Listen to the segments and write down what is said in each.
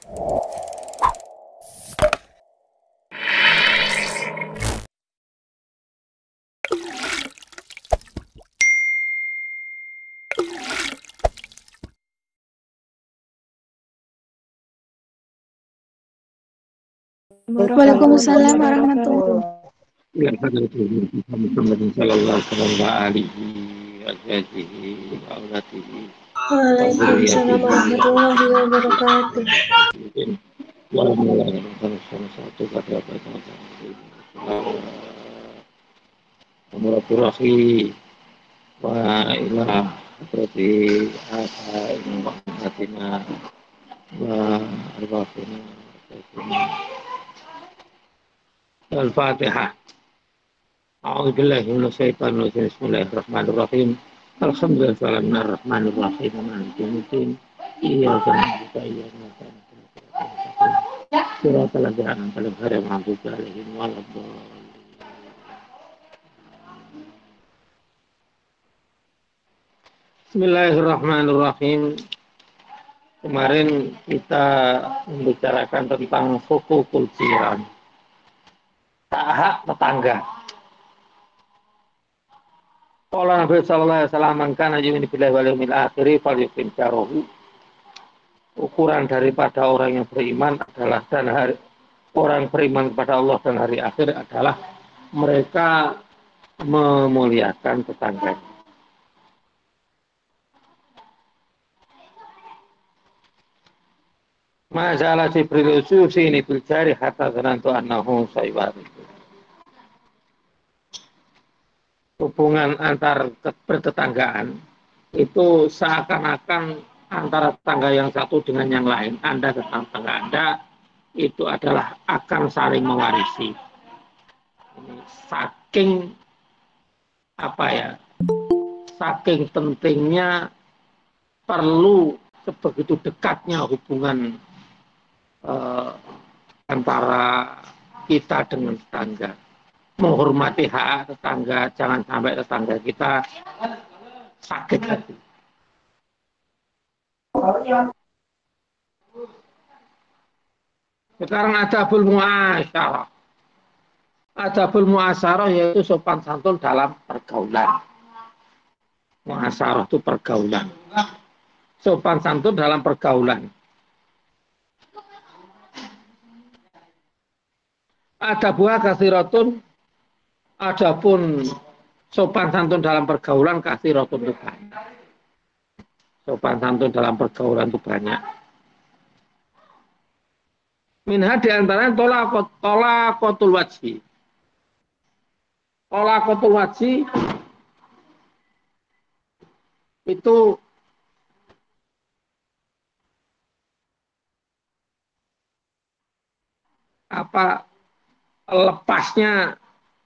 Waalaikumsalam warahmatullahi Waalaikumsalam warahmatullahi wabarakatuh. Wa ilah berarti hatina wa arwahina Al-Fatihah. A'udzu billahi minasyaitonir rajim. Bismillahirrahmanirrahim. Alhamdulillahirrahmanirrahim. Maliki yaumiddin. Iyyaka na'budu wa iyyaka nasta'in. Shiratal ladzina an'amta 'alaihim ghairil maghdubi 'alaihim waladdallin. Bismillahirrahmanirrahim. Kemarin kita membicarakan tentang hukukul jiran, hak tetangga. Qala Nabi sallallahu alaihi wasallam, "Man kana yu'minu billahi wal yawmil akhir falyukrim jarahu." Ukuran daripada orang yang beriman adalah orang beriman kepada Allah dan hari akhir adalah mereka memuliakan tetangga. Masalah Jibril ususi ini biljari hatta zanantu annahu sayyibaru. Hubungan antar bertetanggaan itu seakan-akan antara tetangga yang satu dengan yang lain, Anda dan tetangga Anda itu adalah akan saling mewarisi. Saking saking pentingnya perlu sebegitu dekatnya hubungan antara kita dengan tetangga. Menghormati hak tetangga, jangan sampai tetangga kita sakit hati. Sekarang adabul muasyarah. Adabul muasyarah yaitu sopan santun dalam pergaulan. Muasyarah itu pergaulan. Sopan santun dalam pergaulan. Adabuha katsiratun. Adapun sopan santun dalam pergaulan katsiratun itu banyak. Sopan santun dalam pergaulan itu banyak. Minha diantaranya tolaqatul wajhi. Tolaqatul wajhi itu lepasnya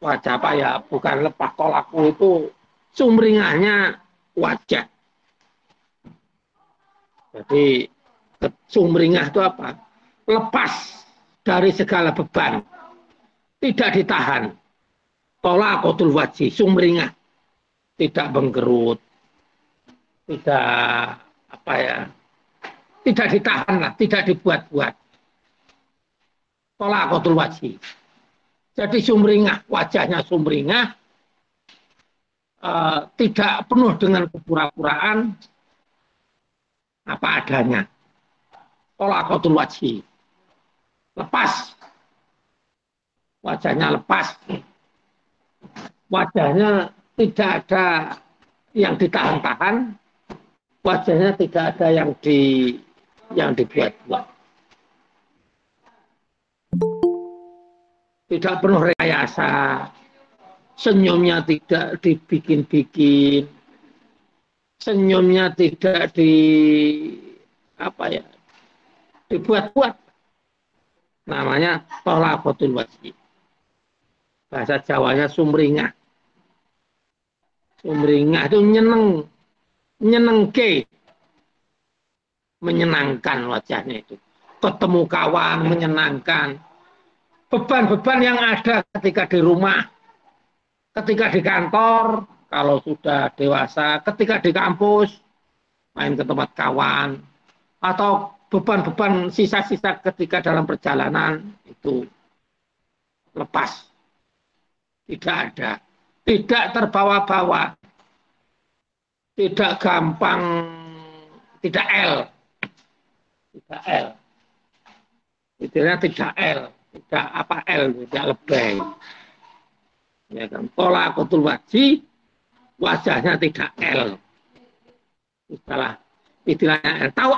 wajah bukan lepas tolaku itu sumringahnya wajah. Jadi sumringah itu apa? Lepas dari segala beban, tidak ditahan. Tolaqatul wajhi, sumringah, tidak menggerut, tidak tidak ditahan lah, tidak dibuat-buat. Tolaqatul wajhi. Jadi sumringah, wajahnya sumringah, tidak penuh dengan kepura-puraan, apa adanya. Tolaqatul wajhi. Lepas. Wajahnya lepas. Wajahnya tidak ada yang ditahan-tahan. Wajahnya tidak ada yang dibuat-buat. Tidak penuh rekayasa, senyumnya tidak dibikin-bikin, senyumnya tidak dibuat-buat. Namanya tolaqatul wajhi. Bahasa Jawanya sumringah. Sumringah itu nyenengke, menyenangkan wajahnya itu. Ketemu kawan menyenangkan. Beban-beban yang ada ketika di rumah, ketika di kantor, kalau sudah dewasa, ketika di kampus, main ke tempat kawan, atau beban-beban sisa-sisa ketika dalam perjalanan itu lepas, tidak ada, tidak terbawa-bawa, tidak gampang, tidak tidak istilahnya tidak tidak apa tidak lebay, ya kan? Tolaqatul wajhi, wajahnya tidak istilahnya tahu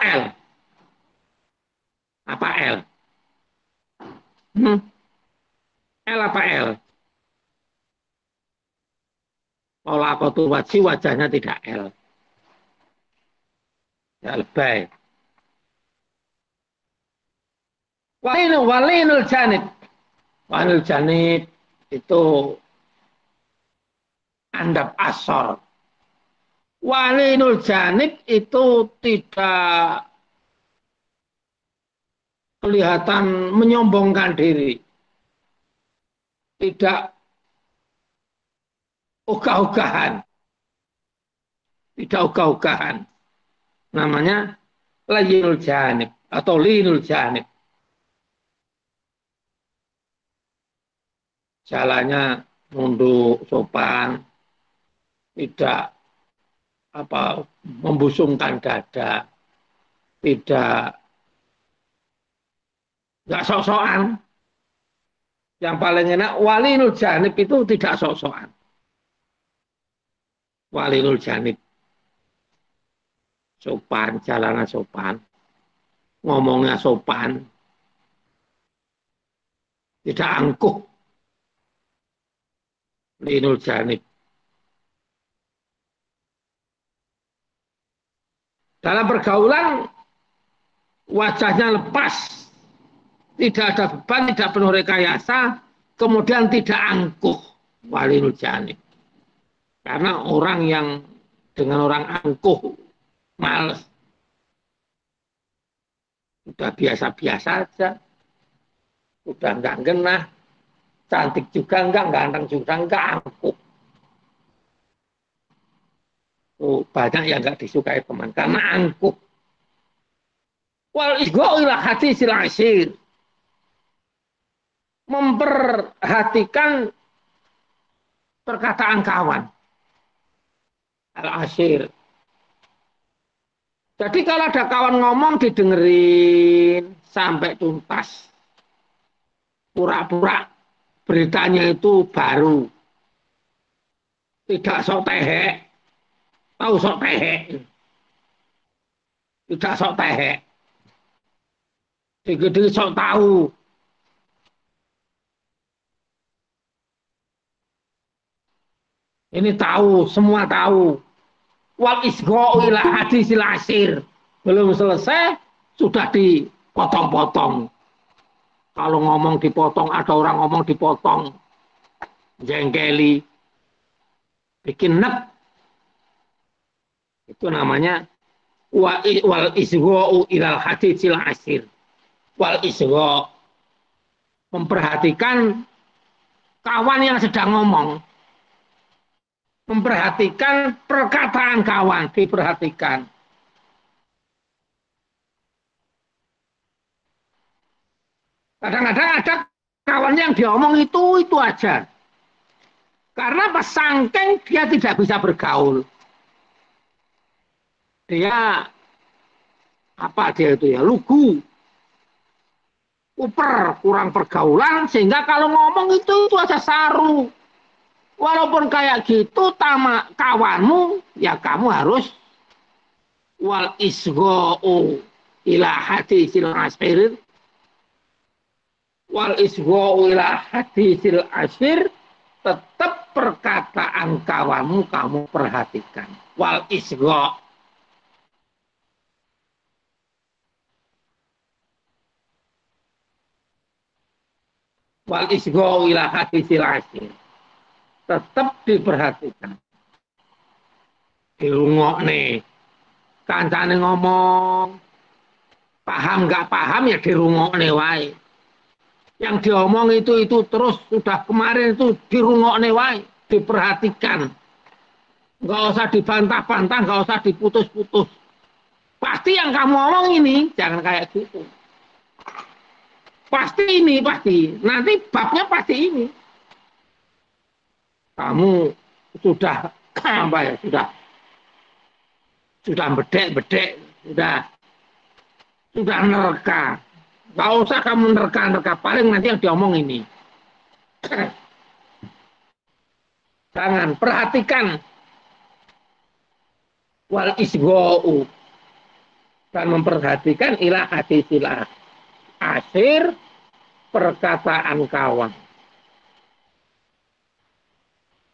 apa apa Tolaqatul wajhi, wajahnya tidak ya lebay. Walinul janib itu andap asor. Walinul janib itu tidak kelihatan menyombongkan diri, tidak ogah-ogahan, namanya layinul janib atau linul janib. Jalannya nunduk, sopan, tidak membusungkan dada, tidak sok-sokan. Yang paling enak walinul janib itu tidak sok-sokan. Walinul janib sopan, jalannya sopan, ngomongnya sopan, tidak angkuh. Linul janib. Dalam pergaulan wajahnya lepas, tidak ada beban, tidak penuh rekayasa, kemudian tidak angkuh. Walinul janib. Karena orang yang dengan orang angkuh, males, udah biasa-biasa aja, udah nggak genah, cantik juga enggak, ganteng juga enggak, angkuh. Banyak yang enggak disukai teman karena angkuh. Wal isga'u ila hadisil ashir. Memperhatikan perkataan kawan. Al-ashir. Jadi kalau ada kawan ngomong didengerin sampai tuntas. Pura-pura beritanya itu baru. Tidak sok tehek. Tahu sok tehek. Tidak sok tehek. Dikit-dikit sok tahu. Ini tahu, semua tahu. Wal isga'u ila hadisil ashir. Belum selesai, sudah dipotong-potong. Kalau ngomong dipotong, ada orang ngomong dipotong, jengkeli, bikin nek. Itu namanya wal isga'u ilal hadisil ashir. Wal isgha', memperhatikan kawan yang sedang ngomong. Memperhatikan perkataan kawan, diperhatikan. Kadang-kadang ada kawan yang diomong itu aja. Karena pas sangking dia tidak bisa bergaul. Dia itu ya, lugu. Kuper, kurang pergaulan sehingga kalau ngomong itu aja saru. Walaupun kayak gitu sama kawanmu, ya kamu harus wal isga'u ila hadisil ashir. Wal isga'u ila hadisil ashir, tetap perkataan kawanmu kamu perhatikan. Wal isga'. Wal isga'u ila hadisil ashir. Tetap diperhatikan. Dirungokne. Kancane ngomong. Paham nggak paham ya dirungokne wae. Yang diomong itu terus sudah kemarin itu dirungokne wae, diperhatikan. Nggak usah dibantah-bantah, nggak usah diputus-putus. Pasti yang kamu omong ini, jangan kayak gitu. Pasti ini, pasti. Nanti babnya pasti ini. Kamu sudah apa ya, sudah bedek, sudah nerka. Gak usah kamu nerka, paling nanti yang diomong ini. Jangan perhatikan wal isgou dan memperhatikan ilah hadisil asir perkataan kawan.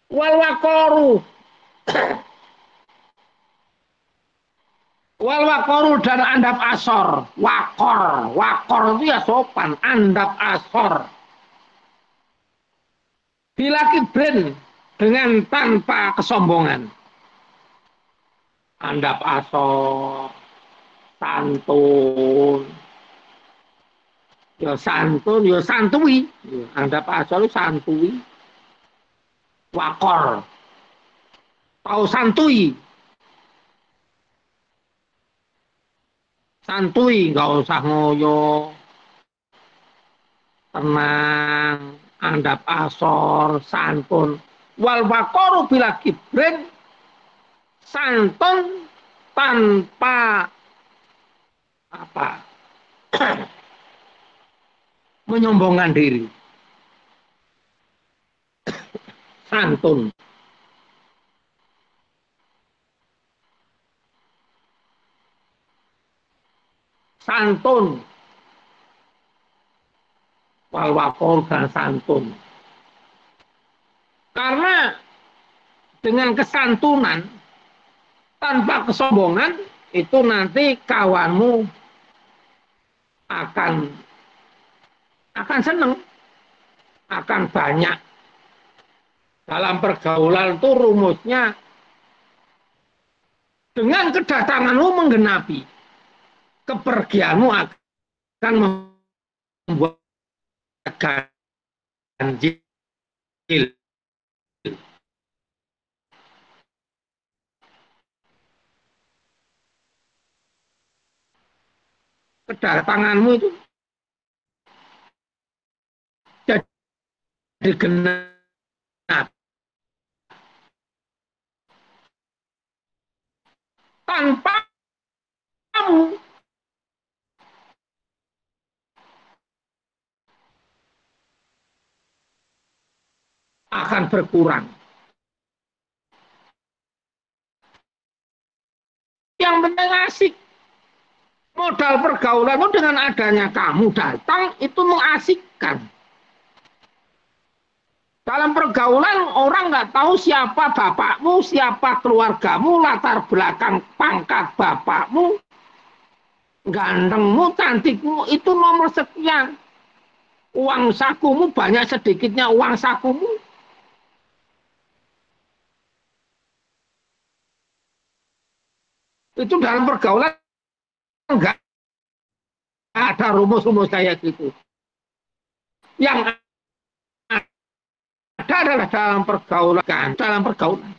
Wal wakoru wal wakoru dan andap asor. Wakor itu ya sopan, andap asor. Bila kibrin dengan tanpa kesombongan. Andap asor, santun, ya santun, ya santui. Andap asor itu santui. Wakor, tahu santui. Santui, nggak usah ngoyo. Tenang, andap asor, santun. Wal wakoru bila kibrin, santun tanpa apa menyombongkan diri. Santun. Santun. Wal wakor dan santun. Karena dengan kesantunan tanpa kesombongan itu nanti kawanmu akan senang, akan banyak. Dalam pergaulan itu rumusnya dengan kedatanganmu menggenapi, kepergianmu akan membuat ganjil. Kedatanganmu itu jadi genap. Tanpa kamu akan berkurang. Yang penting asik. Modal pergaulan itu dengan adanya kamu datang itu mengasikkan. Dalam pergaulan orang nggak tahu siapa bapakmu, siapa keluargamu, latar belakang pangkat bapakmu, gantengmu, cantikmu, itu nomor sekian. Uang sakumu banyak sedikitnya uang sakumu. Itu dalam pergaulan enggak ada rumus-rumus kayak gitu. Yang ada adalah dalam pergaulan.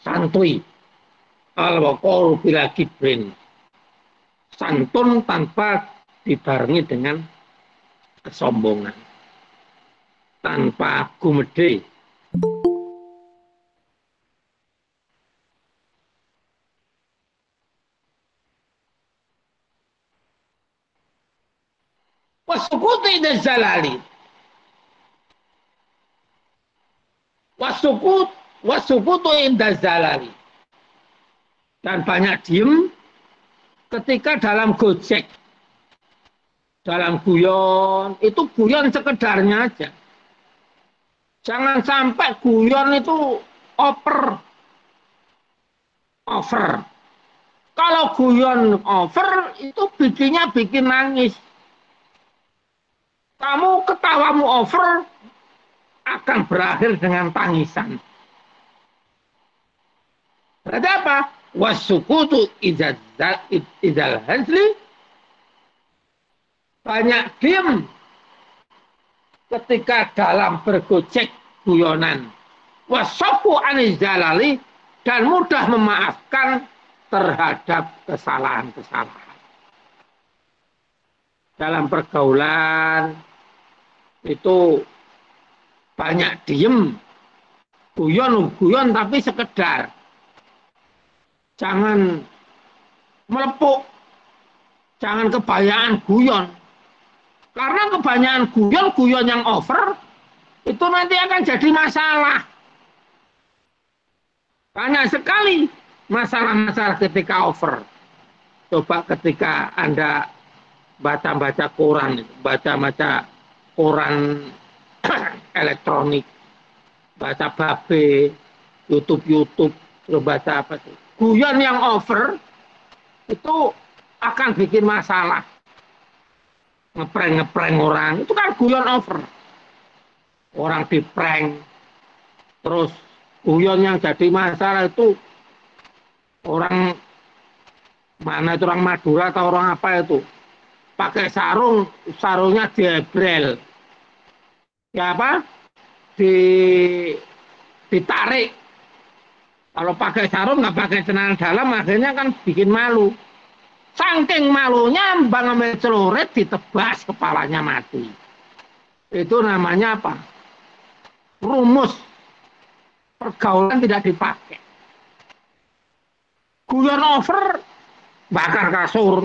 Santui al-waqaru bila kibrin. Santun tanpa dibarengi dengan kesombongan. Tanpa gumede. Wasukutu indah zalali. Wasukutu indah zalali. Dan banyak diem ketika dalam gojek. Dalam guyon, itu guyon sekedarnya aja. Jangan sampai guyon itu over. Kalau guyon over, itu bikin nangis. Kamu ketawamu over, akan berakhir dengan tangisan. Berarti apa? Wasukutu idal hazli, banyak diem ketika dalam bergojek guyonan. Wasofu anizalali, dan mudah memaafkan terhadap kesalahan-kesalahan. Dalam pergaulan itu banyak diem, guyon tapi sekedar. Jangan melepuk, jangan kebanyakan guyon. Karena kebanyakan guyon yang over, itu nanti akan jadi masalah. Banyak sekali masalah-masalah ketika over. Coba ketika Anda baca-baca koran, baca-baca koran elektronik, baca babe, YouTube, terus baca apa itu. Guyon yang over, itu akan bikin masalah. Ngeprank orang, itu kan guyon over. Orang diprank, terus guyon yang jadi masalah itu orang mana itu, orang Madura atau orang apa itu, pakai sarung, sarungnya diebrel, ya apa, ditarik. Kalau pakai sarung nggak pakai celana dalam, akhirnya kan bikin malu. Saking malunya Bang ambil celurit, ditebas kepalanya mati. Itu namanya apa? Rumus pergaulan tidak dipakai. Guyon over, bakar kasur.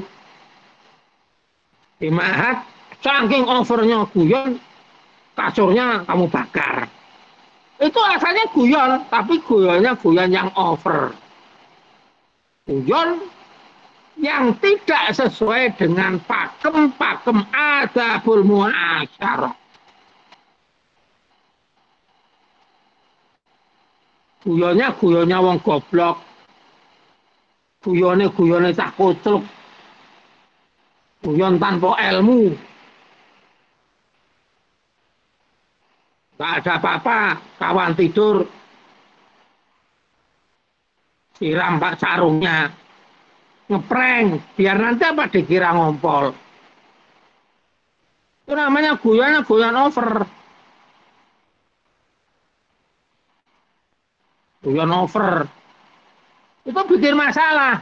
Di Mahat, saking overnya guyon, kasurnya kamu bakar. Itu asalnya guyon, tapi guyonnya guyon yang over. Guyon yang tidak sesuai dengan pakem adabul muasyarah. Guyonnya wong goblok. Guyone cah kucluk. Guyon tanpa ilmu. Gak ada apa-apa, kawan tidur, siram pak sarungnya, ngeprank, biar nanti apa dikira ngompol. Itu namanya guyon over. Guyon over. Itu bikin masalah.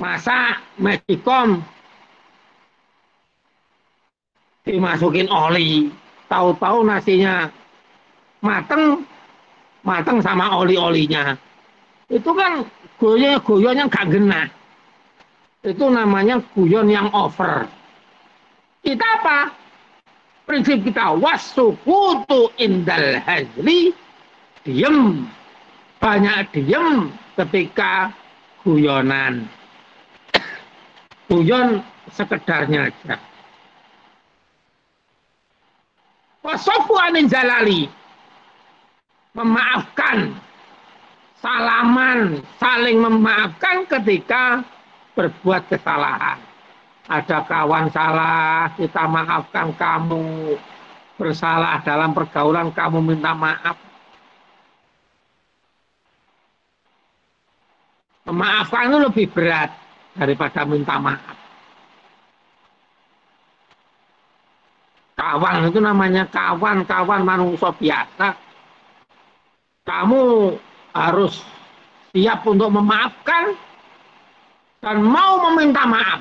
Masak, magicom, dimasukin oli, tahu-tahu nasinya mateng sama oli-olinya. Itu kan guyon yang gak genah. Itu namanya guyon yang over. Kita apa? Prinsip kita wasukutu indal hazli, diem, banyak diem ketika guyonan. Guyon sekedarnya aja. Wasofu anin jalali, memaafkan, salaman, saling memaafkan ketika berbuat kesalahan. Ada kawan salah, kita maafkan kamu. Bersalah dalam pergaulan, kamu minta maaf. Memaafkan itu lebih berat daripada minta maaf. Kawan itu namanya kawan manusia biasa. Kamu harus siap untuk memaafkan dan mau meminta maaf.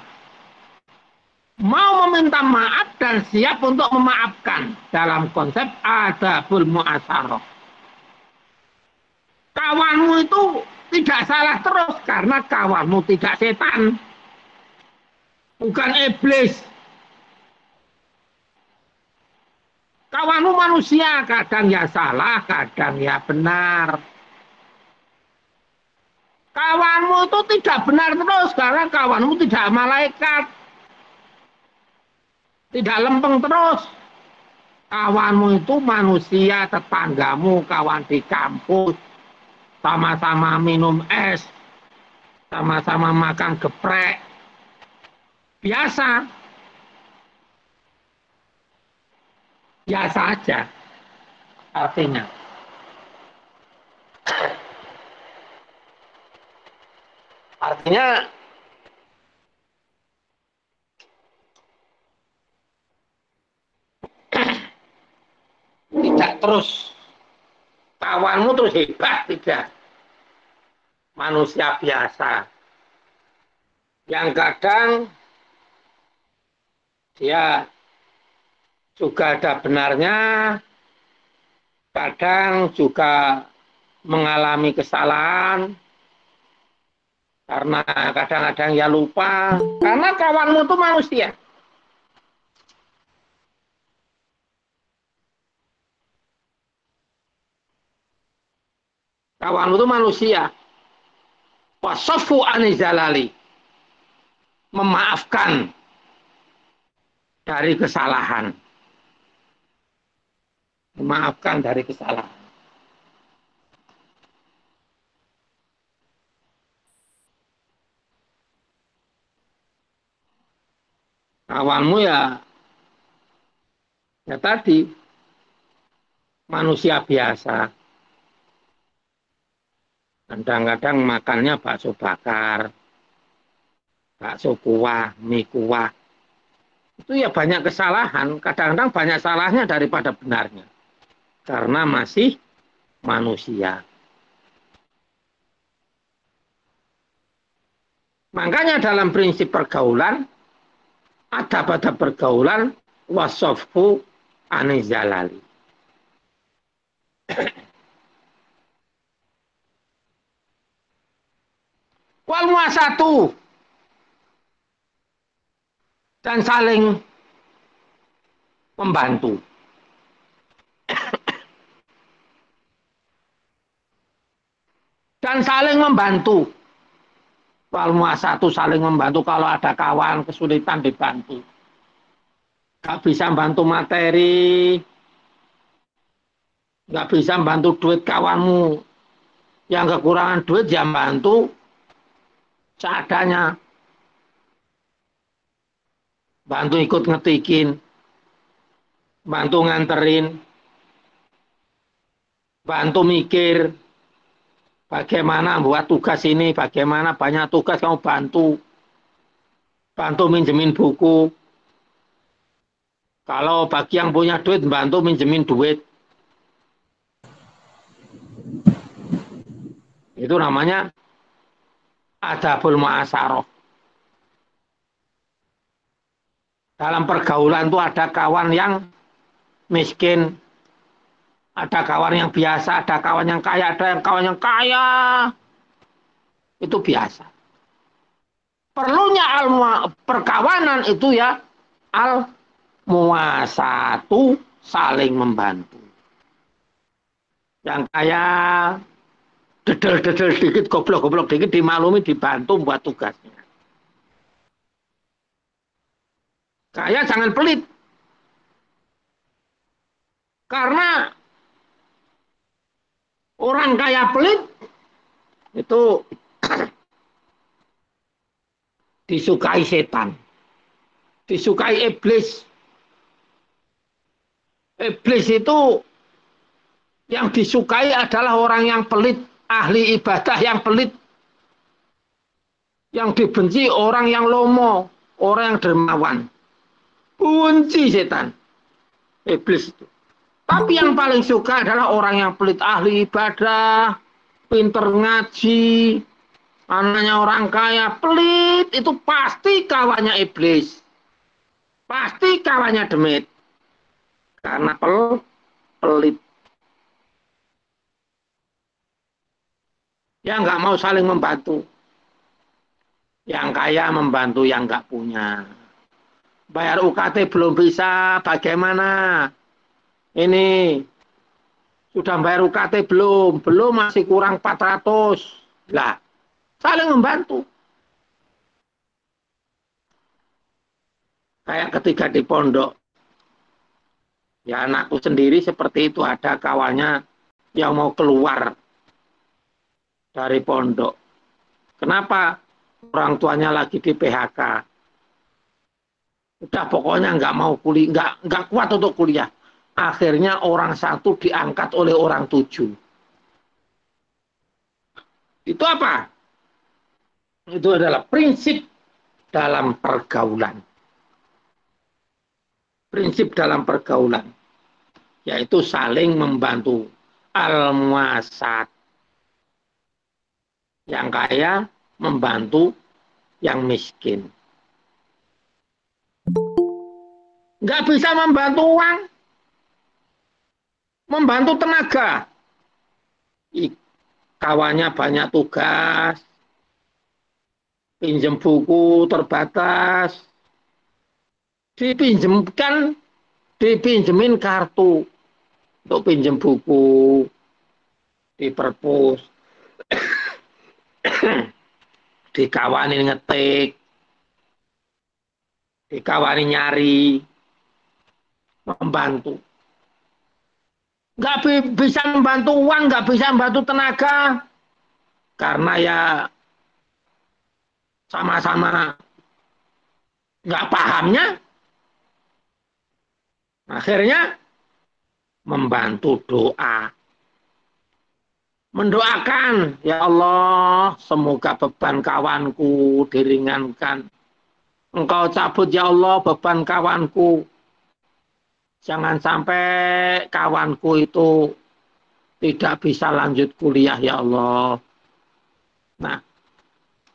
Mau meminta maaf dan siap untuk memaafkan dalam konsep adabul mu'asyarah. Kawanmu itu tidak salah terus karena kawanmu tidak setan. Bukan iblis. Kawanmu manusia, kadang ya salah, kadang ya benar. Kawanmu itu tidak benar terus karena kawanmu tidak malaikat. Tidak lempeng terus. Kawanmu itu manusia, tetanggamu, kawan di kampus. Sama-sama minum es. Sama-sama makan geprek. Biasa. Biasa aja artinya. Artinya tidak terus kawanmu terus hebat, tidak. Manusia biasa yang kadang dia juga ada benarnya, kadang juga mengalami kesalahan karena kadang-kadang ya lupa, karena kawanmu itu manusia. Kawanmu itu manusia. Wasofu anizalali, memaafkan dari kesalahan. Memaafkan dari kesalahan. Kawanmu ya tadi manusia biasa. Kadang-kadang makannya bakso bakar, bakso kuah, mie kuah. Itu ya banyak kesalahan, kadang-kadang banyak salahnya daripada benarnya. Karena masih manusia. Makanya dalam prinsip pergaulan, ada pada pergaulan wasofu anizalali. Wal muasatu, dan saling membantu. Dan saling membantu. Wal muasatu, saling membantu. Kalau ada kawan kesulitan dibantu. Gak bisa bantu materi, gak bisa bantu duit kawanmu. Yang kekurangan duit ya bantu seadanya. Bantu ikut ngetikin, bantu nganterin, bantu mikir bagaimana buat tugas ini, bagaimana banyak tugas kamu bantu. Bantu minjemin buku. Kalau bagi yang punya duit, bantu minjemin duit. Itu namanya adabul mu'asaroh. Dalam pergaulan itu ada kawan yang miskin, ada kawan yang biasa, ada kawan yang kaya, ada yang kawan yang kaya. Itu biasa. Perlunya perkawanan itu ya al-muasatu, saling membantu. Yang kaya dedel-dedel dikit, goblok-goblok dikit, dimaklumi, dibantu buat tugasnya. Kaya jangan pelit. Karena orang kaya pelit itu disukai setan. Disukai iblis. Iblis itu yang disukai adalah orang yang pelit, ahli ibadah yang pelit. Yang dibenci orang yang lomo, orang yang dermawan. Benci setan. Iblis itu. Tapi yang paling suka adalah orang yang pelit, ahli ibadah, pinter ngaji, anaknya orang kaya, pelit, itu pasti kawannya iblis. Pasti kawannya demit. Karena pelit. Ya nggak mau saling membantu. Yang kaya membantu yang nggak punya. Bayar UKT belum bisa, bagaimana? Ini sudah bayar UKT belum? Belum, masih kurang 400. Lah, saling membantu. Kayak ketika di pondok. Ya anakku sendiri seperti itu, ada kawannya yang mau keluar dari pondok. Kenapa? Orang tuanya lagi di PHK. Udah pokoknya nggak mau kuliah, nggak kuat untuk kuliah. Akhirnya orang satu diangkat oleh orang 7. Itu apa? Itu adalah prinsip dalam pergaulan. Prinsip dalam pergaulan, yaitu saling membantu. Al-muasat. Yang kaya membantu yang miskin. Nggak bisa membantu uang, membantu tenaga. Kawannya banyak tugas, pinjam buku terbatas, dipinjemin kartu untuk pinjam buku di perpus, dikawani ngetik, dikawani nyari, membantu. Nggak bisa membantu uang, nggak bisa membantu tenaga, karena ya sama-sama nggak pahamnya. Akhirnya membantu doa. Mendoakan, ya Allah, semoga beban kawanku diringankan. Engkau cabut, ya Allah, beban kawanku. Jangan sampai kawanku itu tidak bisa lanjut kuliah, ya Allah. Nah,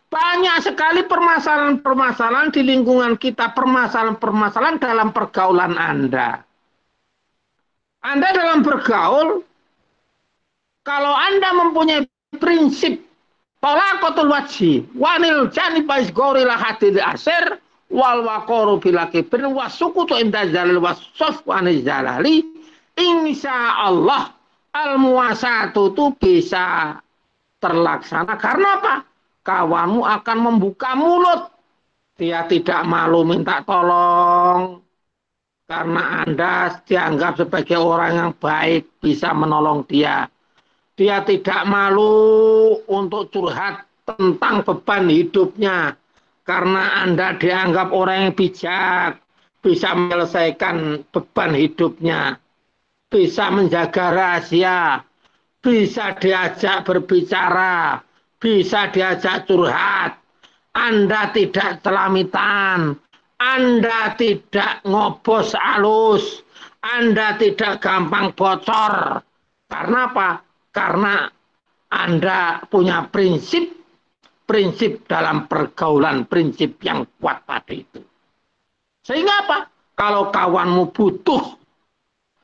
banyak sekali permasalahan-permasalahan di lingkungan kita, permasalahan-permasalahan dalam pergaulan Anda. Anda dalam bergaul, kalau Anda mempunyai prinsip talaqatul wajhi, wanil janibais gorila hadil asir, wal waqaru bila kibir, wasukutu inda jalil wasuf wanil jalali, insya Allah al-muasatu itu bisa terlaksana. Karena apa? Kawanmu akan membuka mulut. Dia tidak malu minta tolong. Karena Anda dianggap sebagai orang yang baik, bisa menolong dia. Dia tidak malu untuk curhat tentang beban hidupnya. Karena Anda dianggap orang yang bijak, bisa menyelesaikan beban hidupnya, bisa menjaga rahasia, bisa diajak berbicara, bisa diajak curhat. Anda tidak celamitan, Anda tidak ngobos halus, Anda tidak gampang bocor. Karena apa? Karena Anda punya prinsip dalam pergaulan, prinsip yang kuat tadi itu. Sehingga apa? Kalau kawanmu butuh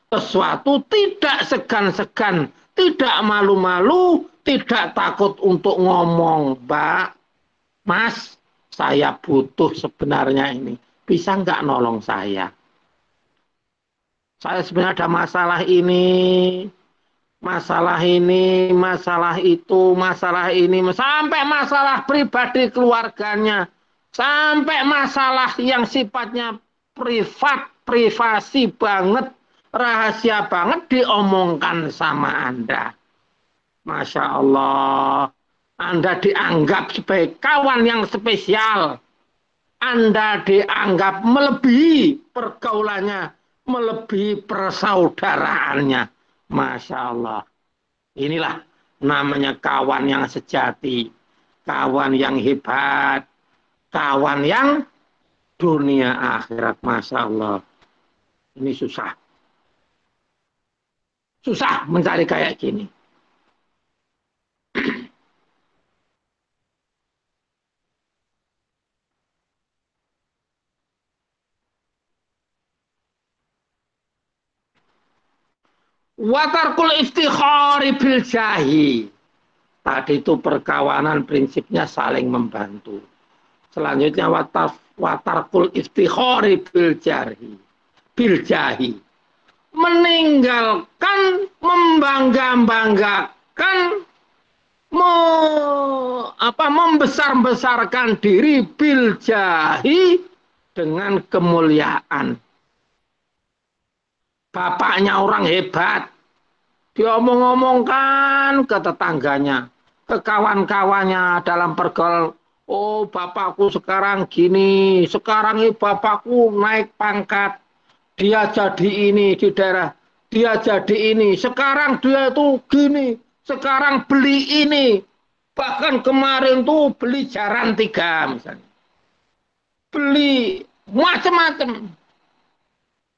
sesuatu, tidak segan-segan, tidak malu-malu, tidak takut untuk ngomong, Mbak, Mas, saya butuh sebenarnya ini. Bisa nggak nolong saya? Saya sebenarnya ada masalah ini, masalah itu, masalah ini, sampai masalah pribadi keluarganya, sampai masalah yang sifatnya privat, privasi banget, rahasia banget diomongkan sama Anda. Masya Allah, Anda dianggap sebagai kawan yang spesial. Anda dianggap melebihi pergaulannya, melebihi persaudaraannya. Masya Allah. Inilah namanya kawan yang sejati, kawan yang hebat, kawan yang dunia akhirat. Masya Allah. Ini susah. Susah mencari kayak gini. Watarkul iftikhari bil jahi. Tadi itu perkawanan prinsipnya saling membantu. Selanjutnya watarkul iftikhari bil jahi. Meninggalkan membangga-banggakan, membesar-besarkan diri bil jahi dengan kemuliaan. Bapaknya orang hebat, diomong-omongkan ke tetangganya, ke kawan-kawannya dalam pergaul. Oh, bapakku sekarang gini, sekarang ini bapakku naik pangkat, dia jadi ini di daerah, dia jadi ini, sekarang dia itu gini, sekarang beli ini. Bahkan kemarin tuh beli jaran 3 misalnya. Beli macam-macam.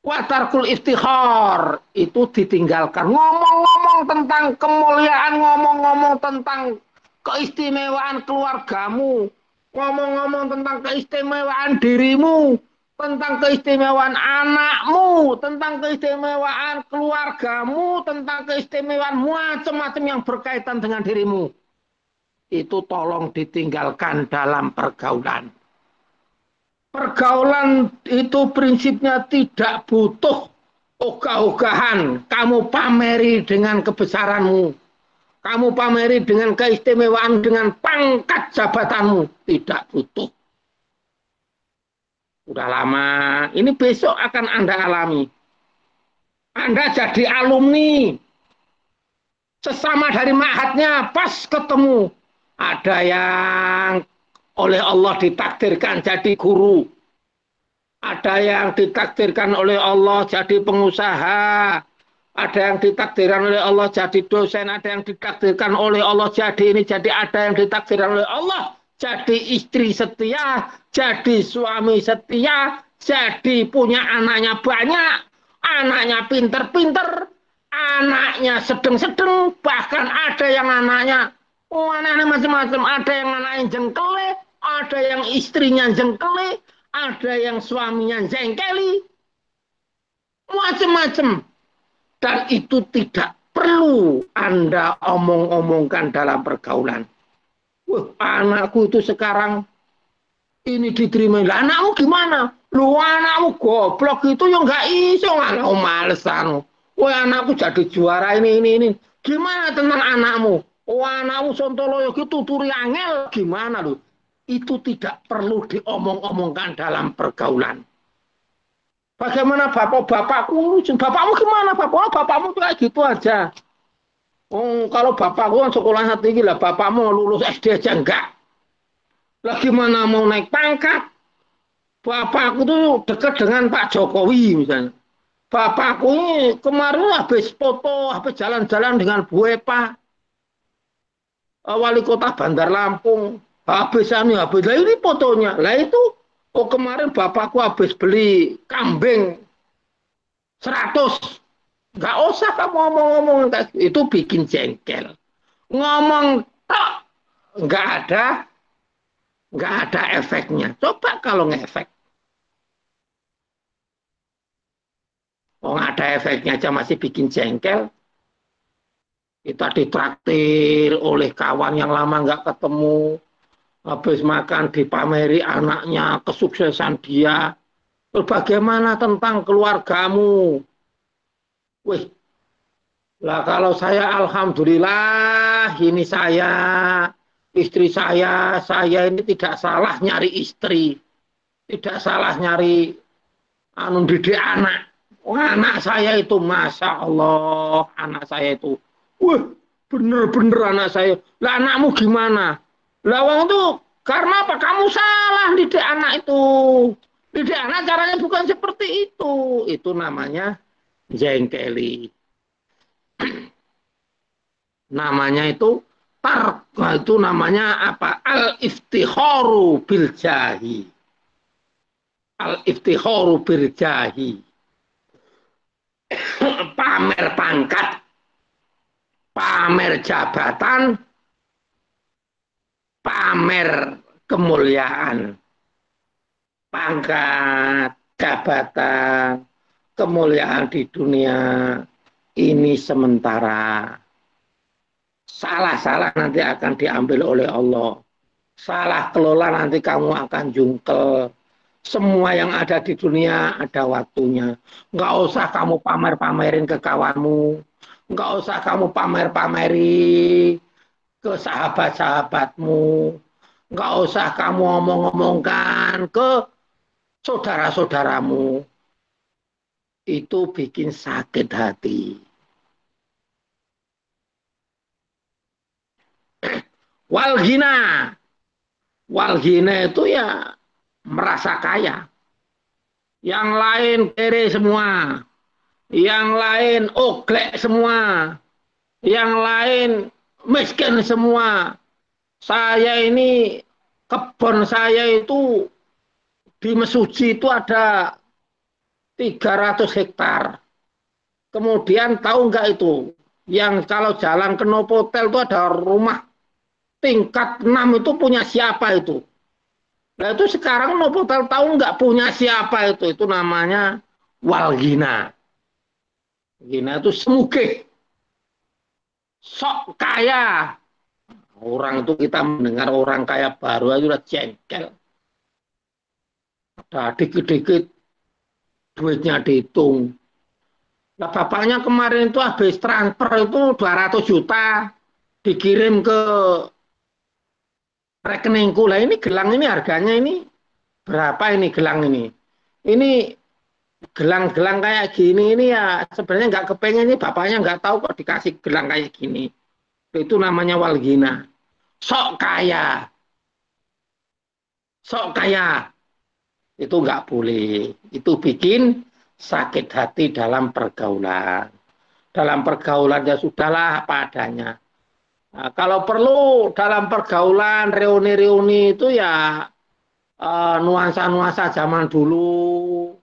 Watarkul iftihar itu ditinggalkan. Ngomong-ngomong tentang kemuliaan, ngomong-ngomong tentang keistimewaan keluargamu, ngomong-ngomong tentang keistimewaan dirimu, tentang keistimewaan anakmu, tentang keistimewaan keluargamu, tentang keistimewaan macam-macam yang berkaitan dengan dirimu. Itu tolong ditinggalkan dalam pergaulan. Pergaulan itu prinsipnya tidak butuh ogah-ogahan. Kamu pameri dengan kebesaranmu. Kamu pameri dengan keistimewaan, dengan pangkat jabatanmu. Tidak butuh. Udah lama. Ini besok akan Anda alami. Anda jadi alumni. Sesama dari ma'hadnya pas ketemu. Ada yang oleh Allah ditakdirkan jadi guru. Ada yang ditakdirkan oleh Allah jadi pengusaha. Ada yang ditakdirkan oleh Allah jadi dosen. Ada yang ditakdirkan oleh Allah jadi ini. Jadi ada yang ditakdirkan oleh Allah jadi istri setia. Jadi suami setia. Jadi punya anaknya banyak. Anaknya pinter-pinter. Anaknya sedang-sedang. Bahkan ada yang anaknya anaknya macam-macam. Ada yang anaknya jengkele. Ada yang istrinya jengkeli, ada yang suaminya jengkeli, macam-macam. Dan itu tidak perlu Anda omong-omongkan dalam pergaulan. Wah, anakku itu sekarang ini diterima. Lah, anakmu gimana? Lu anakmu goblok itu yang nggak iso, anakmu malesan. Wah, anakku jadi juara ini. Gimana tentang anakmu? Wah, anakmu sontoloyo gitu turi angel. Gimana lu? Itu tidak perlu diomong-omongkan dalam pergaulan. Bagaimana bapakmu? Bapakmu gimana? Bapakmu kayak gitu aja. Oh, kalau bapakku kan sekolahnya tinggi lah, bapakmu lulus SD aja enggak. Lah gimana mau naik pangkat? Bapakku tuh dekat dengan Pak Jokowi misalnya. Bapakku ini kemarin habis foto, habis jalan-jalan dengan Bu Epa, wali kota Bandar Lampung. Habis lah ini fotonya. Lah itu, kemarin bapakku habis beli kambing 100. Nggak usah kamu ngomong-ngomong. Itu bikin jengkel. Ngomong tok, nggak ada efeknya. Coba kalau ngefek. Nggak ada efeknya aja masih bikin jengkel. Kita ditraktir oleh kawan yang lama nggak ketemu. Habis makan dipameri anaknya, kesuksesan dia. Bagaimana tentang keluargamu? Wih, lah kalau saya alhamdulillah ini saya, istri saya ini tidak salah nyari istri. Tidak salah nyari didik anak. Anak saya itu Masya Allah, anak saya itu. Wih, bener-bener anak saya. Lah anakmu gimana? Lawang itu karena apa? Kamu salah didik anak itu. Didik anak caranya bukan seperti itu. Itu namanya jengkeli. Namanya itu itu namanya apa? Al-iftikharu bil jahi. Al-iftikharu bil jahi. Pamer pangkat, pamer jabatan, pamer kemuliaan, pangkat, jabatan, kemuliaan di dunia ini sementara. Salah-salah nanti akan diambil oleh Allah. Salah kelola nanti kamu akan jungkel. Semua yang ada di dunia ada waktunya. Nggak usah kamu pamer-pamerin ke kawanmu. Nggak usah kamu pamer-pameri ke sahabat-sahabatmu. Nggak usah kamu ngomong-ngomongkan ke saudara-saudaramu. Itu bikin sakit hati. Walghina. Walghina itu ya merasa kaya. Yang lain kere semua. Yang lain oglek semua. Yang lain miskin semua. Saya ini, kebun saya itu di Mesuji itu ada 300 hektar. Kemudian tahu nggak itu, yang kalau jalan ke Novotel itu ada rumah tingkat 6 itu punya siapa itu? Nah itu sekarang Novotel tahu nggak punya siapa itu namanya Walgina. Gina itu semugih, sok kaya. Orang itu kita mendengar orang kaya baru aja udah jengkel. Ada dikit-dikit duitnya dihitung. Nah bapaknya kemarin itu habis transfer itu 200 juta dikirim ke rekeningku. Lah ini gelang ini harganya ini berapa ini gelang ini? Ini gelang-gelang kayak gini ini ya sebenarnya nggak kepengen ini bapaknya nggak tahu kok dikasih gelang kayak gini. Itu namanya Walgina. Sok kaya, sok kaya. Itu nggak boleh. Itu bikin sakit hati dalam pergaulan. Dalam pergaulan ya sudahlah apa adanya. Nah, kalau perlu dalam pergaulan reuni-reuni itu ya nuansa-nuansa zaman dulu,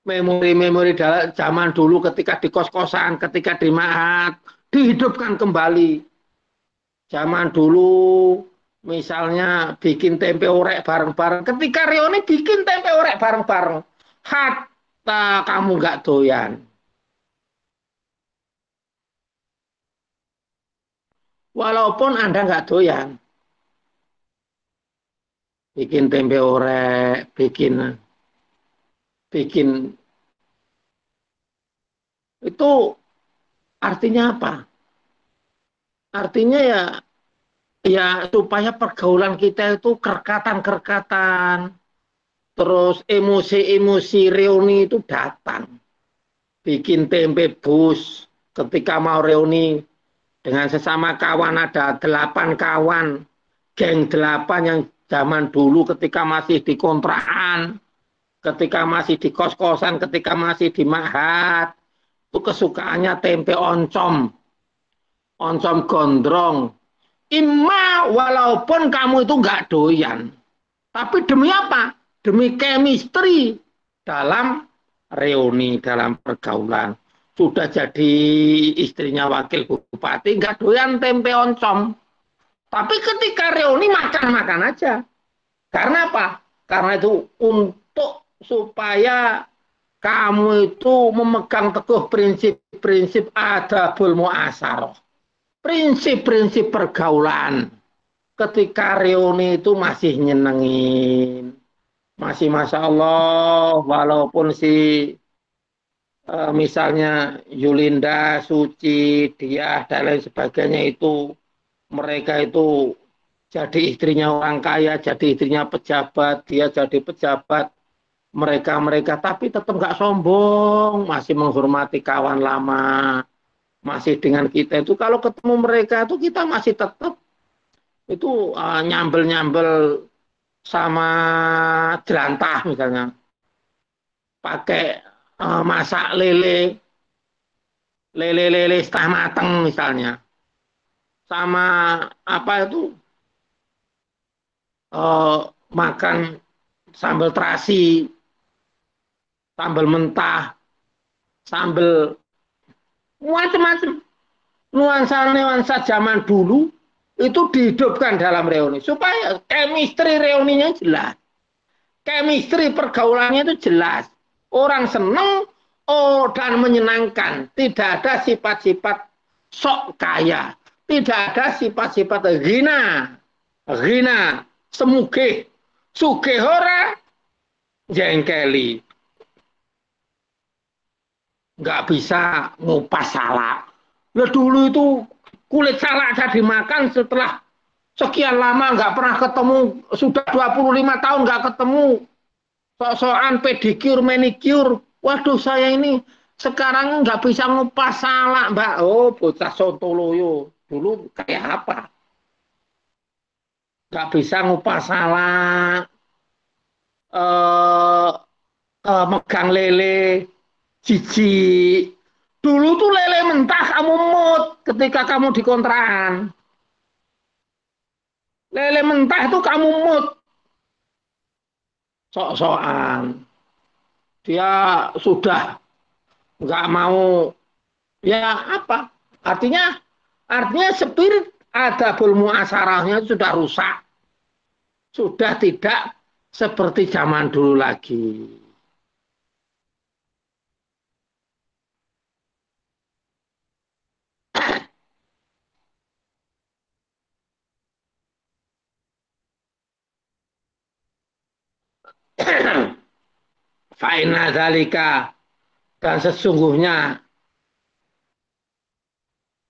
memori-memori zaman dulu ketika di kos-kosan, ketika di mahat, dihidupkan kembali. Zaman dulu misalnya bikin tempe orek bareng-bareng. Ketika reuni bikin tempe orek bareng-bareng. Hatta kamu nggak doyan. Walaupun Anda nggak doyan. Bikin tempe orek, bikin itu artinya apa? Artinya ya supaya pergaulan kita itu kerekatan-kerekatan. Terus emosi-emosi reuni itu datang. Bikin tempe bus ketika mau reuni dengan sesama kawan ada 8 kawan. Geng 8 yang zaman dulu ketika masih di kontrakan, ketika masih di kos-kosan, ketika masih di mahat. Itu kesukaannya tempe oncom. Oncom gondrong. Ima walaupun kamu itu nggak doyan. Tapi demi apa? Demi chemistry dalam reuni, dalam pergaulan. Sudah jadi istrinya wakil bupati, nggak doyan tempe oncom. Tapi ketika reuni makan-makan aja. Karena apa? Karena itu untuk supaya kamu itu memegang teguh prinsip-prinsip adabul mu'asaroh. Prinsip-prinsip pergaulan. Ketika reuni itu masih nyenengin. Masih Masya Allah, walaupun si misalnya Yulinda, Suci, Diah, dan lain sebagainya itu, mereka itu jadi istrinya orang kaya, jadi istrinya pejabat, dia jadi pejabat, mereka tapi tetap nggak sombong, masih menghormati kawan lama, masih dengan kita itu kalau ketemu mereka itu kita masih tetap itu nyambel-nyambel sama jelantah misalnya, pakai masak lele setengah mateng misalnya, sama apa itu makan sambal terasi, sambal mentah, sambal macam-macam nuansa-nuansa zaman dulu itu dihidupkan dalam reuni supaya chemistry reuninya jelas, chemistry pergaulannya itu jelas, orang seneng dan menyenangkan, tidak ada sifat-sifat sok kaya, tidak ada sifat-sifat ghina, semugih, sugih ora jengkeli, nggak bisa ngupas salak. Lah dulu itu kulit salak saya dimakan setelah sekian lama nggak pernah ketemu, sudah 25 tahun nggak ketemu. Sok-sokan pedicure, manicure. Waduh saya ini sekarang nggak bisa ngupas salak, Mbak. Oh, bocah Sontoloyo. Dulu kayak apa? Nggak bisa ngupas salak. Megang lele, jijik. Dulu tuh lele mentah kamu mut ketika kamu di kontrakan. Lele mentah itu kamu mood. Sok-sokan. Dia sudah nggak mau, ya apa? Artinya spirit ada bulmu asarahnya sudah rusak. Sudah tidak seperti zaman dulu lagi. Faina dalika, dan sesungguhnya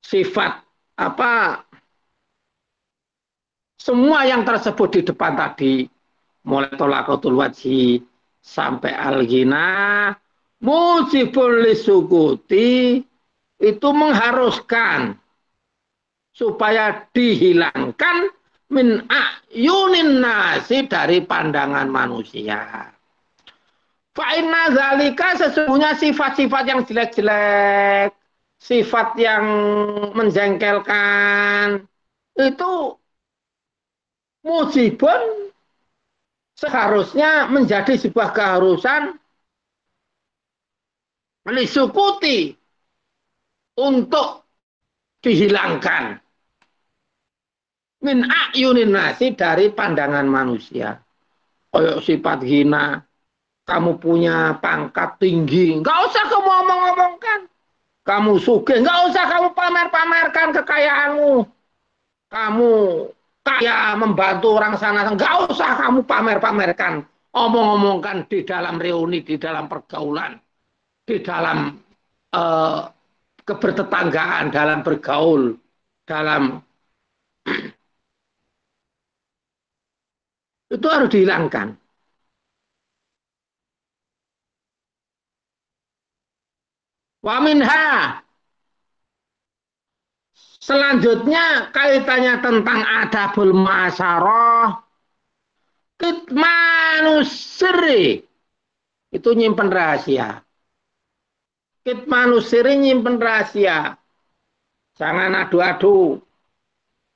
sifat apa semua yang tersebut di depan tadi, mulai tolakatul wajhi sampai al-ghina, mujibul lisukuti, itu mengharuskan supaya dihilangkan min a'yunin nasi, dari pandangan manusia. Fa'inna zalika, sesungguhnya sifat-sifat yang jelek-jelek, sifat yang menjengkelkan, itu mujibun, seharusnya menjadi sebuah keharusan lisukuti, untuk dihilangkan min a'yunin nasi, dari pandangan manusia. Kayak sifat hina, kamu punya pangkat tinggi, nggak usah kamu omong-omongkan. Kamu sugih, nggak usah kamu pamer-pamerkan kekayaanmu. Kamu kaya membantu orang sana, nggak usah kamu pamer-pamerkan. Omong-omongkan di dalam reuni, di dalam pergaulan, di dalam kebertetanggaan, dalam bergaul, dalam itu harus dihilangkan. Wa minha, selanjutnya kaitannya tentang adabul masyarah, kitmanus sirri, itu nyimpen rahasia. Kitmanus sirri, nyimpen rahasia. Jangan adu-adu.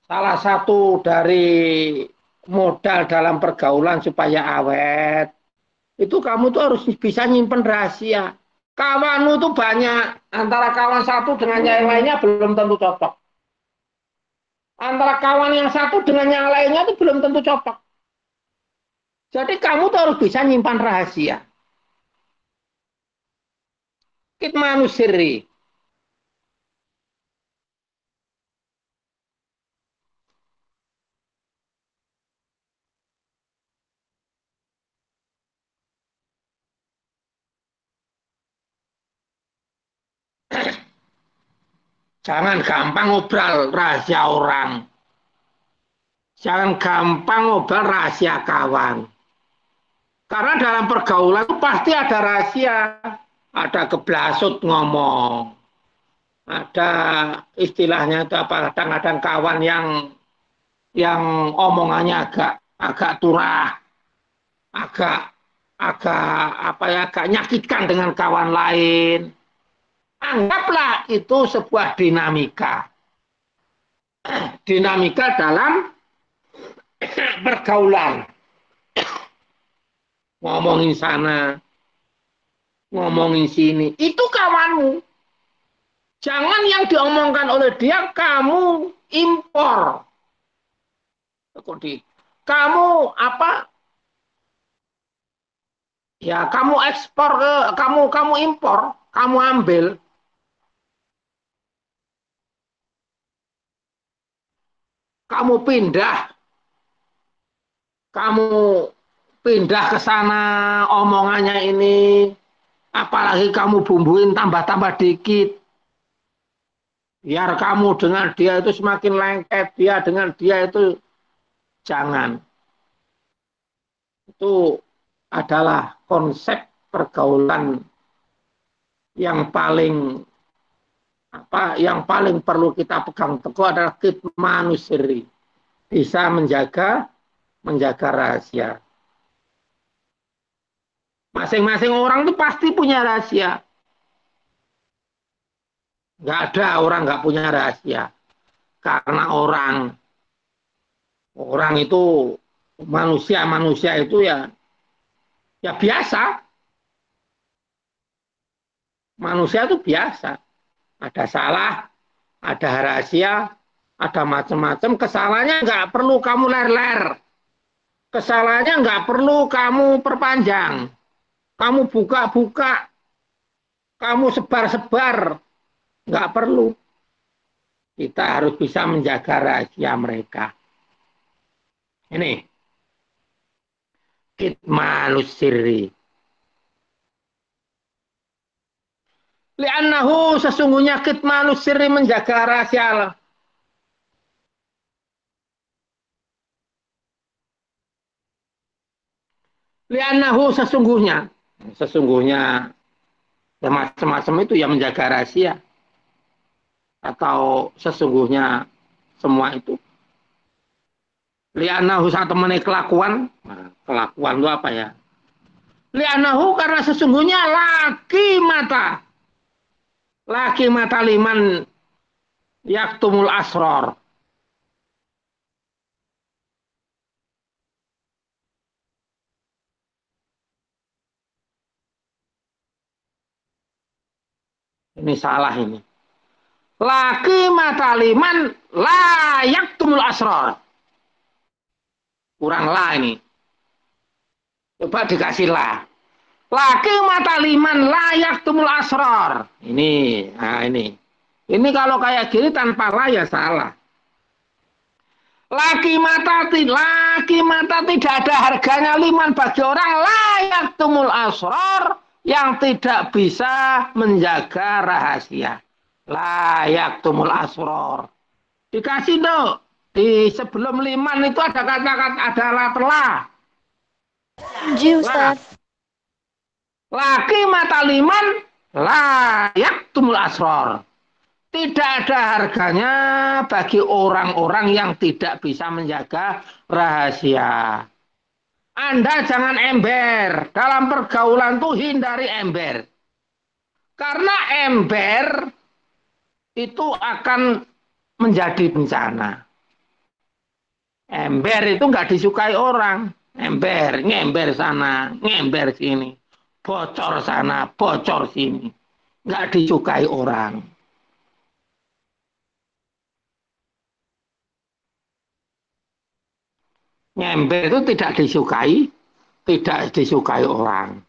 Salah satu dari modal dalam pergaulan supaya awet, itu kamu tuh harus bisa nyimpen rahasia. Kawanmu tuh banyak, antara kawan satu dengan yang lainnya belum tentu cocok. Antara kawan yang satu dengan yang lainnya itu belum tentu cocok. Jadi kamu tuh harus bisa nyimpan rahasia. Kitmanus sirri. Jangan gampang ngobrol rahasia orang. Jangan gampang ngobrol rahasia kawan. Karena dalam pergaulan itu pasti ada rahasia. Ada keblasut ngomong. Ada istilahnya itu apa? Kadang-kadang kawan yang omongannya agak turah, agak agak nyakitkan dengan kawan lain. Anggaplah itu sebuah dinamika. Dinamika dalam pergaulan. Ngomongin sana, ngomongin sini. Itu kawanmu. Jangan yang diomongkan oleh dia kamu impor. Kamu apa? Ya, kamu ekspor kamu impor, kamu ambil. Kamu pindah ke sana, omongannya ini, apalagi kamu bumbuin tambah-tambah dikit, biar kamu dengan dia itu semakin lengket, dia dengan dia itu jangan. Itu adalah konsep pergaulan yang paling perlu kita pegang teguh adalah kitmanus sirri. Bisa menjaga rahasia. Masing-masing orang itu pasti punya rahasia. Nggak ada orang nggak punya rahasia. Karena orang Orang itu manusia itu ya biasa. Manusia itu biasa. Ada salah, ada rahasia, ada macam-macam. Kesalahannya nggak perlu kamu ler-ler. Kesalahannya nggak perlu kamu perpanjang. Kamu buka-buka, kamu sebar-sebar. Nggak perlu. Kita harus bisa menjaga rahasia mereka. Ini, kitmanus sirri. Li'annahu sesungguhnya kitmanus sirri menjaga rahasia. Li'annahu sesungguhnya ya macam-macam itu yang menjaga rahasia. Atau sesungguhnya semua itu. Li'annahu saat temennya kelakuan. Nah, kelakuan itu apa ya? Li'annahu karena sesungguhnya laki mata liman yaktumul asror. Ini salah ini. Laki mata liman layak tumul asror. Kurang lah ini. Coba dikasih lah. Laki mata liman layak tumul asror. Ini, nah ini. Ini kalau kayak gini tanpa la ya salah. Laki mata tidak ada harganya liman bagi orang layak tumul asror yang tidak bisa menjaga rahasia. Layak tumul asror. Dikasih dong. Di sebelum liman itu ada kata-kata adalah telah. Ji Ustaz. Laki mata liman layak tumul asror. Tidak ada harganya bagi orang-orang yang tidak bisa menjaga rahasia. Anda jangan ember. Dalam pergaulan tuh hindari ember. Karena ember itu akan menjadi bencana. Ember itu nggak disukai orang. Ember, ngember sana, ngember sini. Bocor sana, bocor sini. Nggak disukai orang. Ngember itu tidak disukai orang.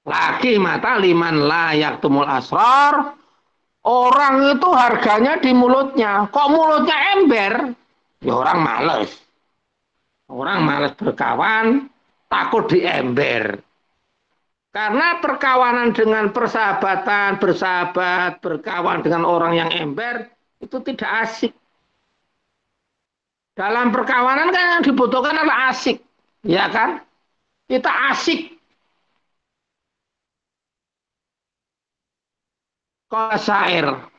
Laki mata liman layak tumul asror. Orang itu harganya di mulutnya. Kok mulutnya ember? Ya orang males. Orang males berkawan, takut diember. Karena perkawanan dengan persahabatan, bersahabat, berkawan dengan orang yang ember, itu tidak asik. Dalam perkawanan kan yang dibutuhkan adalah asik. Ya kan? Kita asik. Qasair.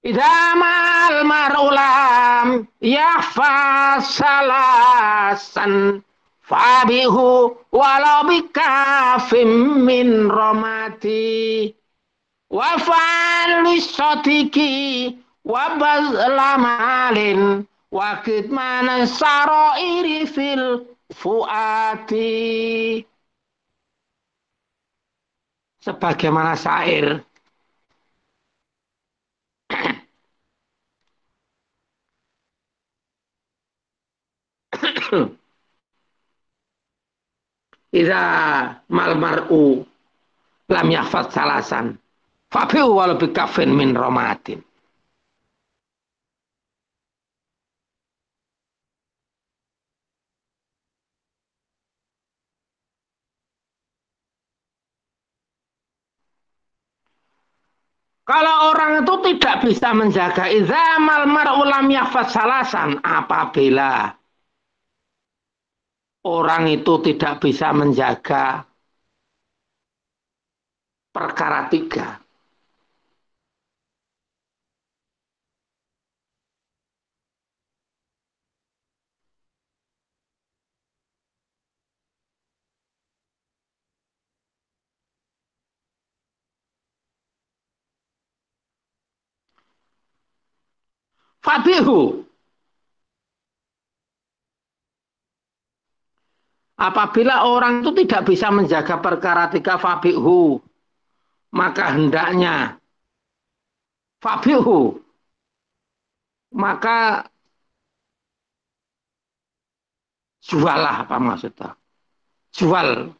Idamal marulam yafasalasan fabihu walau bikafim min romati wa falisotiki wa bazlamalin wa kitmanan saroiri fil fuati. Sebagaimana syair. Ida mal mar'u lam yahfaz salasan fabihu walau bikafin min romatin. Kalau orang itu tidak bisa menjaga idzamal mar'u lam yahfaz salasan, apabila orang itu tidak bisa menjaga perkara tiga. Fabihu Apabila orang itu tidak bisa menjaga perkara tiga fabihu, maka hendaknya fabihu, maka jualah, apa maksudnya? Jual.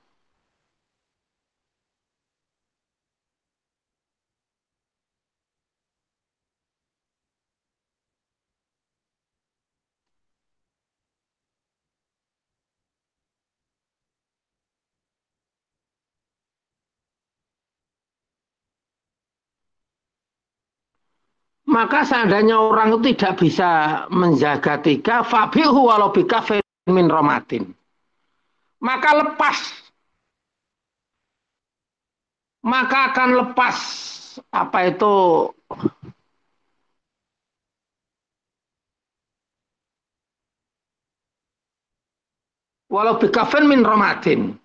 Maka seandainya orang itu tidak bisa menjaga tiga, fabihu walau bikafin min romatin. Maka lepas, maka akan lepas apa itu walau bikafin min romatin.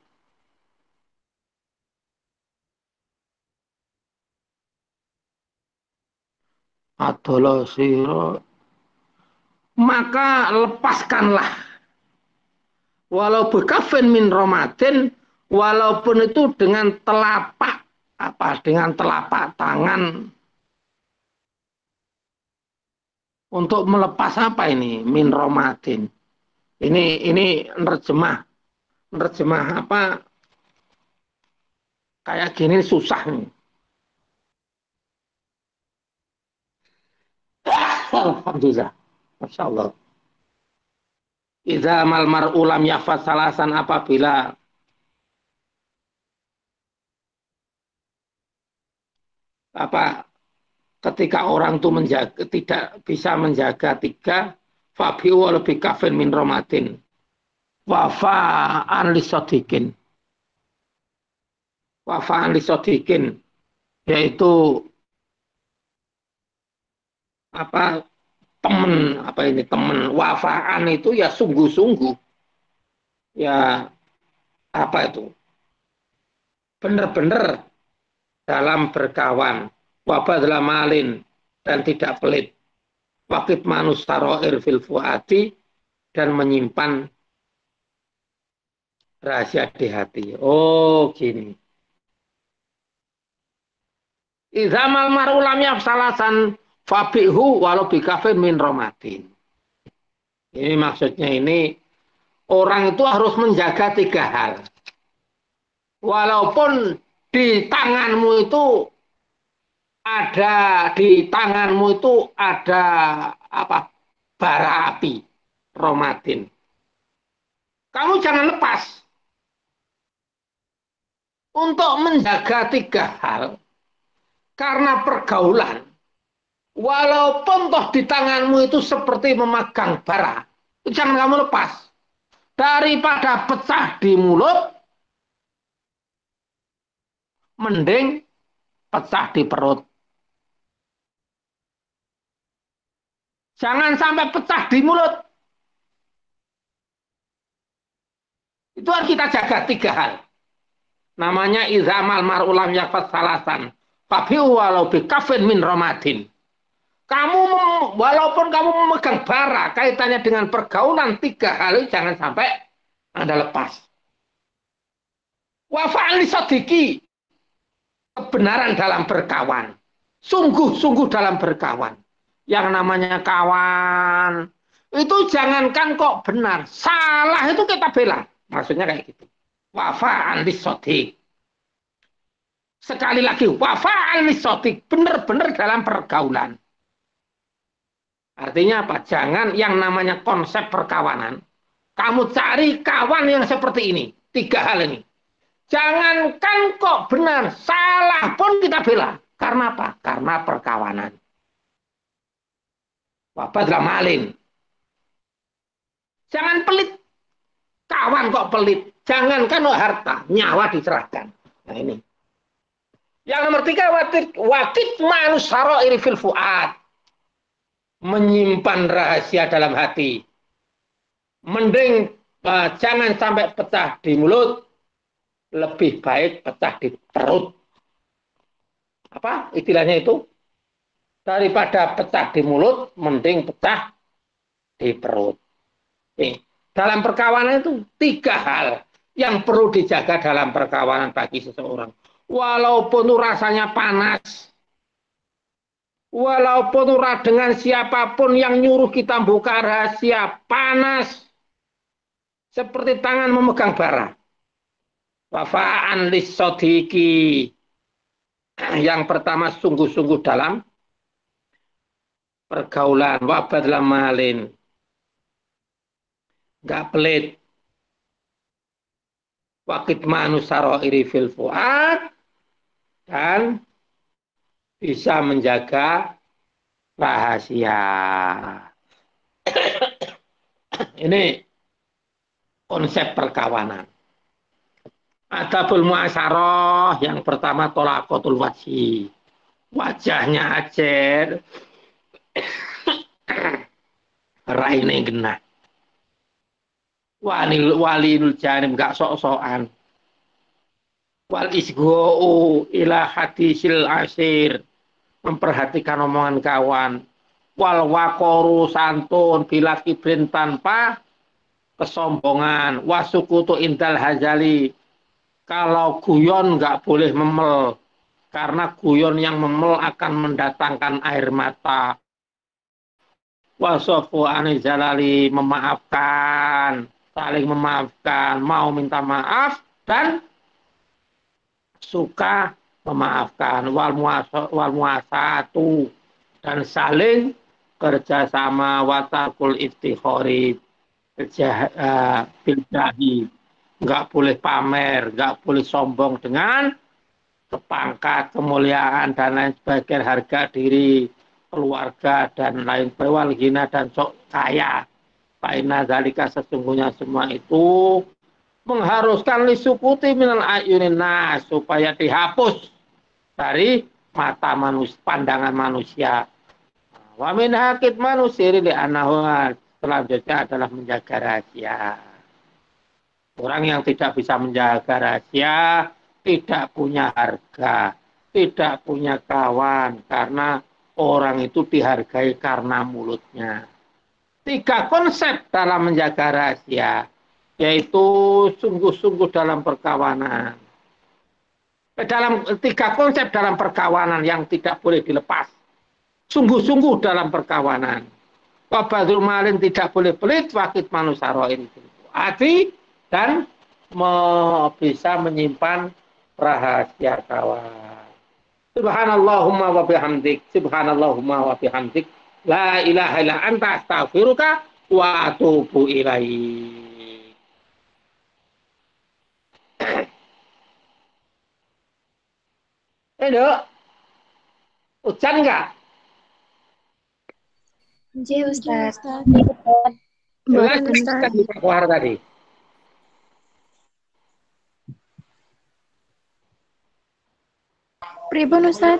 Adolah siro, maka lepaskanlah walau bikafin min romatin, walaupun itu dengan telapak apa, dengan telapak tangan. Untuk melepas apa ini min romatin? Ini nerjemah apa, kayak gini susah nih. Alhamdulillah, masya Allah. Idza mal mar'u lam yafat salasan, apabila apa, ketika orang itu menjaga, tidak bisa menjaga tiga, fabiu lebih kafin min romatin, wafaan lisodikin, wafaan lisodikin, yaitu apa, teman, apa ini teman, wafaan itu ya sungguh-sungguh, ya apa itu, benar-benar dalam berkawan, wabah dalam malin, dan tidak pelit, wakit manus taroir fil fuadi, dan menyimpan rahasia di hati. Oh gini, idzamal mar'u lam yafsalasan fabihu walau bikafin min romatin. Ini maksudnya, ini orang itu harus menjaga tiga hal. Walaupun di tanganmu itu ada, apa, bara api, romatin. Kamu jangan lepas untuk menjaga tiga hal karena pergaulan. Walaupun toh di tanganmu itu seperti memegang bara, jangan kamu lepas. Daripada pecah di mulut, mending pecah di perut. Jangan sampai pecah di mulut. Itu harus kita jaga tiga hal. Namanya izamal mar'ulam yafat salasan. Fabihu walau bikafin min romadin. Kamu, walaupun kamu memegang bara, kaitannya dengan pergaulan, tiga hal itu jangan sampai Anda lepas. Wafa'an li sodiki, kebenaran dalam berkawan. Sungguh-sungguh dalam berkawan. Yang namanya kawan, itu jangankan kok benar, salah itu kita bela. Maksudnya kayak gitu. Wafa'an li sodik. Sekali lagi, wafa'an li sodik, benar-benar dalam pergaulan. Artinya apa? Jangan yang namanya konsep perkawanan, kamu cari kawan yang seperti ini. Tiga hal ini. Jangankan kok benar, salah pun kita bela. Karena apa? Karena perkawanan. Wabah dalam malin. Jangan pelit. Kawan kok pelit. Jangankan harta, nyawa diserahkan. Nah ini. Yang nomor tiga, wakit manusaro iri fil fuad. Menyimpan rahasia dalam hati. Mending jangan sampai pecah di mulut, lebih baik pecah di perut. Apa istilahnya itu? Daripada pecah di mulut, mending pecah di perut. Nih, Dalam perkawanan itu 3 hal yang perlu dijaga dalam perkawanan bagi seseorang. Walaupun rasanya panas, walaupun dengan siapapun yang nyuruh kita buka rahasia, panas, seperti tangan memegang bara. Wafa'an lissodiki. Yang pertama sungguh-sungguh dalam pergaulan, wabadlah malin. Nggak pelit. Wakit manusaro iri fil fuad. Dan bisa menjaga rahasia. Ini konsep perkawanan. Adabul muasaroh yang pertama tolakotul wajhi. Wajahnya acer. Raine genah. Walinul janim gak sok-sokan. Wal isgo'u ila hadisil asir. Memperhatikan omongan kawan. Wal wakoru santun bila kibrin tanpa kesombongan. Wasukutu indal hazali. Kalau guyon nggak boleh memel, karena guyon yang memel akan mendatangkan air mata. Wasofu anizalali, memaafkan, saling memaafkan, mau minta maaf dan suka memaafkan. Wal muasatu dan saling kerjasama. Watarkul iftikhori bildahi. Nggak boleh pamer, nggak boleh sombong dengan pangkat, kemuliaan, dan lain sebagainya, harga diri, keluarga, dan lain sebagainya, hina dan sok kaya. Fa'inna zalika sesungguhnya semua itu mengharuskan lisukuti minal ayunin nas, supaya dihapus dari mata manusia, pandangan manusia. Wa min hakit manusia li anahu, selanjutnya adalah menjaga rahasia. Orang yang tidak bisa menjaga rahasia, tidak punya harga, tidak punya kawan, karena orang itu dihargai karena mulutnya. 3 konsep dalam menjaga rahasia, yaitu sungguh-sungguh dalam perkawanan. Dalam 3 konsep dalam perkawanan yang tidak boleh dilepas. Sungguh-sungguh dalam perkawanan. Wabadul malin tidak boleh pelit, wakit manusaro ini. Adi, dan bisa menyimpan rahasia kawan. Subhanallahumma wa bihamdik, subhanallahumma wa bihamdik, la ilaha illa anta astaghfiruka wa atubu ilaik. Dok, hujan nggak? Ji Ustaz. Jelas Ustaz. kan di keluar tadi. Pribun Ustaz.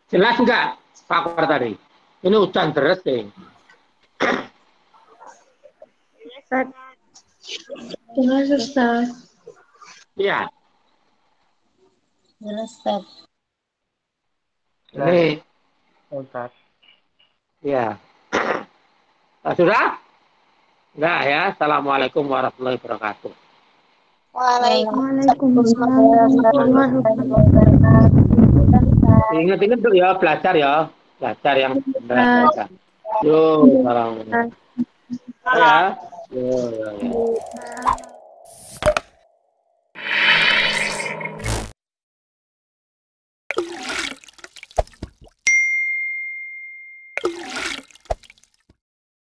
Jelas nggak Pak Kwar tadi? Ini hujan deras deh. Ustaz. Jelas Ustaz. Iya. Jelas Ustaz. Ini Ustaz. Iya. Sudah? Enggak ya. Assalamualaikum warahmatullahi wabarakatuh. Waalaikumsalam warahmatullahi wabarakatuh. Ingat-ingat dulu ya, belajar ya. Belajar yang benar. Yuk, salam. Ya. Yuk.